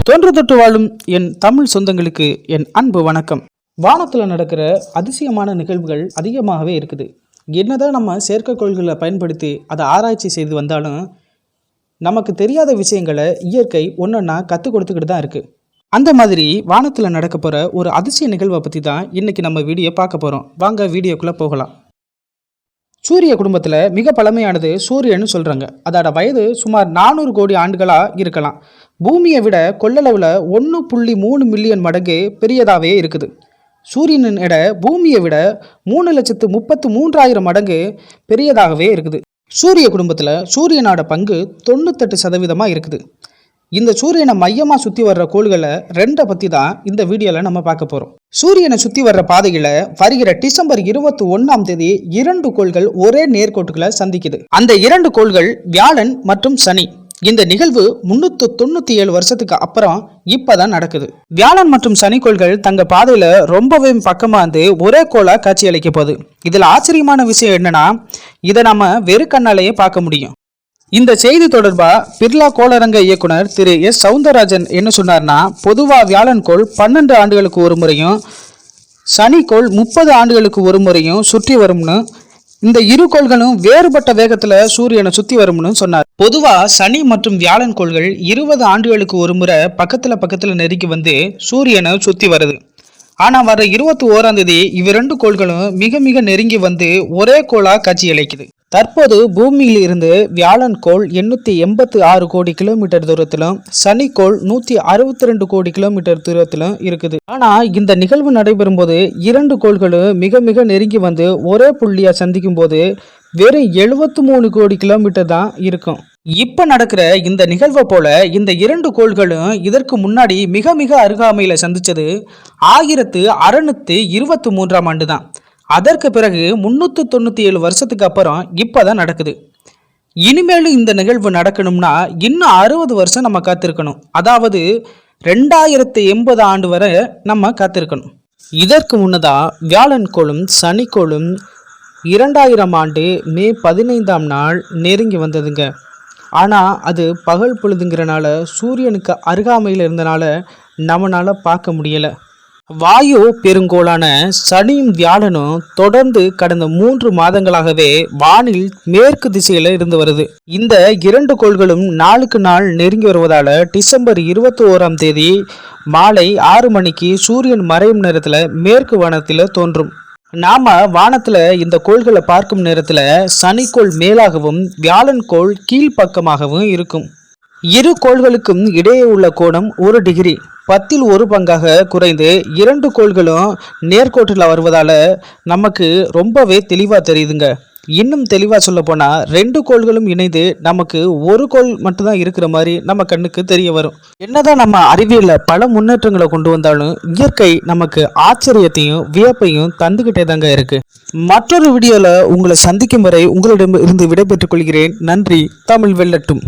தொன்று தொட்டு வாழும் என் தமிழ் சொந்தங்களுக்கு என் அன்பு வணக்கம். வானத்தில் நடக்கிற அதிசயமான நிகழ்வுகள் அதிகமாகவே இருக்குது. என்னதான் நம்ம செயற்கைக்கோள்களை பயன்படுத்தி அதை ஆராய்ச்சி செய்து வந்தாலும் நமக்கு தெரியாத விஷயங்களை இயற்கை ஒன்றொன்னா கற்றுக் கொடுத்துக்கிட்டு தான் இருக்குது. அந்த மாதிரி வானத்தில் நடக்க போகிற ஒரு அதிசய நிகழ்வை பற்றி தான் இன்றைக்கி நம்ம வீடியோ பார்க்க போகிறோம். வாங்க வீடியோக்குள்ளே போகலாம். சூரிய குடும்பத்தில் மிக பழமையானது சூரியன்னு சொல்கிறாங்க. அதோட வயது சுமார் 400 கோடி ஆண்டுகளாக இருக்கலாம். பூமியை விட கொள்ளளவில் 1.3 மில்லியன் மடங்கு பெரியதாகவே இருக்குது. சூரியனின் எடை பூமியை விட 3,33,000 மடங்கு பெரியதாகவே இருக்குது. சூரிய குடும்பத்தில் சூரியனோட பங்கு 98% இருக்குது. இந்த சூரியனை மையமாக சுற்றி வர்ற கோள்களை 2 பற்றி தான் இந்த வீடியோவில் நம்ம பார்க்க போகிறோம். சூரியனை சுற்றி வர்ற பாதையில் வருகிற டிசம்பர் 21ஆம் தேதி 2 கோள்கள் ஒரே நேர்கோட்டுகளை சந்திக்குது. அந்த 2 கோள்கள் வியாழன் மற்றும் சனி. இந்த நிகழ்வு 397 வருஷத்துக்கு அப்புறம் இப்பதான் நடக்குது. வியாழன் மற்றும் சனி கோள்கள் தங்க பாதையில ரொம்பவே பக்கமா இருந்து ஒரே கோளா காட்சி அளிக்க போகுது. இதுல ஆச்சரியமான விஷயம் என்னன்னா, இதை நம்ம வெறு கண்ணாலேயே பார்க்க முடியும். இந்த செய்தி தொடர்பா பிர்லா கோளரங்க இயக்குனர் திரு எஸ் சவுந்தரராஜன் என்ன சொன்னார்னா, பொதுவாக வியாழன் கோள் 12 ஆண்டுகளுக்கு ஒரு முறையும் சனிக்கோள் 30 ஆண்டுகளுக்கு ஒரு முறையும் சுற்றி வரும்னு, இந்த இரு கோள்களும் வேறுபட்ட வேகத்துல சூரியனை சுத்தி வரும்னு சொன்னார். பொதுவா சனி மற்றும் வியாழன் கோள்கள் 20 ஆண்டுகளுக்கு ஒரு முறை பக்கத்துல நெருங்கி வந்து சூரியனை சுத்தி வருது. ஆனா வர 21ஆம் தேதி இவ்விரண்டு கோள்களும் மிக மிக நெருங்கி வந்து ஒரே கோளா காட்சியளிக்குது. தற்போது பூமியில் இருந்து வியாழன் கோள் 886 கோடி கிலோமீட்டர் தூரத்திலும் சனிக்கோள் 162 கோடி கிலோமீட்டர் தூரத்திலும் இருக்குது. ஆனா இந்த நிகழ்வு நடைபெறும் போது 2 கோள்களும் மிக மிக நெருங்கி வந்து ஒரே புள்ளியா சந்திக்கும் போது வெறும் 73 கோடி கிலோமீட்டர் தான் இருக்கும். இப்ப நடக்கிற இந்த நிகழ்வை போல இந்த 2 கோள்களும் இதற்கு முன்னாடி மிக மிக அருகாமையில சந்திச்சது 1623ஆம் ஆண்டு தான். அதற்கு பிறகு 397 வருஷத்துக்கு அப்புறம் இப்பதான் நடக்குது. இனிமேலும் இந்த நிகழ்வு நடக்கணும்னா இன்னும் 60 வருஷம் நம்ம காத்திருக்கணும். அதாவது 2080 ஆண்டு வரை நம்ம காத்திருக்கணும். இதற்கு முன்னதா வியாழன் கோளும் சனிக்கோளும் 2000 ஆண்டு மே 15ஆம் நாள் நெருங்கி வந்ததுங்க. ஆனால் அது பகல் பொழுதுங்கிறனால சூரியனுக்கு அருகாமையில் இருந்தனால நம்மளால் பார்க்க முடியலை. வாயு பெருங்கோளான சனியும் வியாழனும் தொடர்ந்து கடந்த 3 மாதங்களாகவே வானில் மேற்கு திசையில் இருந்து வருது. இந்த 2 கோள்களும் நாளுக்கு நாள் நெருங்கி வருவதால் டிசம்பர் 21ஆம் தேதி மாலை 6 மணிக்கு சூரியன் மறையும் நேரத்தில் மேற்கு வானத்தில் தோன்றும். நாம வானத்துல இந்த கோள்களை பார்க்கும் நேரத்தில் சனிக்கோள் மேலாகவும் வியாழன் கோள் கீழ்ப்பக்கமாகவும் இருக்கும். இரு கோள்களுக்கும் இடையே உள்ள கோணம் 1 டிகிரி 10ல் 1 பங்காக குறைந்து 2 கோள்களும் நேர்கோட்டில் வருவதால நமக்கு ரொம்பவே தெளிவா தெரியுதுங்க. இன்னும் தெளிவா சொல்ல போனா 2 கோள்களும் இணைந்து நமக்கு ஒரு கோள் மட்டும்தான் இருக்கிற மாதிரி நம்ம கண்ணுக்கு தெரிய வரும். என்னதான் நம்ம அறிவியல்ல பல முன்னேற்றங்களை கொண்டு வந்தாலும் இயற்கை நமக்கு ஆச்சரியத்தையும் வியப்பையும் தந்துகிட்டே தாங்க இருக்கு. மற்றொரு வீடியோல உங்களை சந்திக்கும் வரை உங்களிடம் இருந்து விடைபெற்றுக் கொள்கிறேன். நன்றி. தமிழ் வெல்லட்டும்.